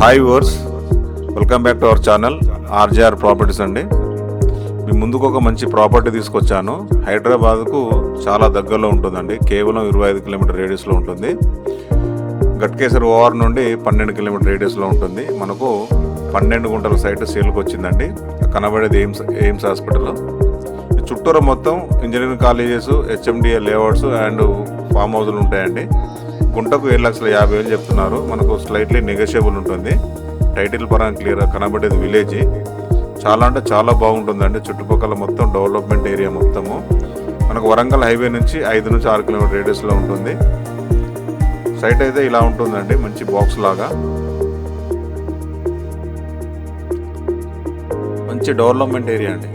Hi viewers, welcome back to our channel RJR properties అండి. మీ ముందుకు ఒక మంచి ప్రాపర్టీ తీసుకొచ్చాను. హైదరాబాద్కు చాలా దగ్గరలో ఉంటుందండి. కేవలం 25 కిలోమీటర్ రేడియస్లో ఉంటుంది. గట్కేసర్ ఓఆర్ నుండి 12 కిలోమీటర్ రేడియస్లో ఉంటుంది. మనకు 12 గుంటల సైట్ సేల్కి వచ్చిందండి. కనబడేది ఎయిమ్స్ హాస్పిటల్. చుట్టూరు మొత్తం engineering colleges, HMDA layouts and farm హౌస్లు ఉంటాయండి. గుంటకు 7,50,000 చెప్తున్నారు. మనకు స్లైట్లీ నెగోషియబుల్ ఉంటుంది. టైటిల్ పరంగా క్లియర్గా కనబడేది విలేజ్. చాలా అంటే చాలా బాగుంటుందండి. చుట్టుపక్కల మొత్తం డెవలప్మెంట్ ఏరియా మొత్తము. మనకు వరంగల్ హైవే నుంచి 5 నుంచి 6 కిలోమీటర్ రేడియస్లో ఉంటుంది. సైట్ అయితే ఇలా ఉంటుందండి, మంచి బాక్స్ లాగా. మంచి డెవలప్మెంట్ ఏరియా అండి.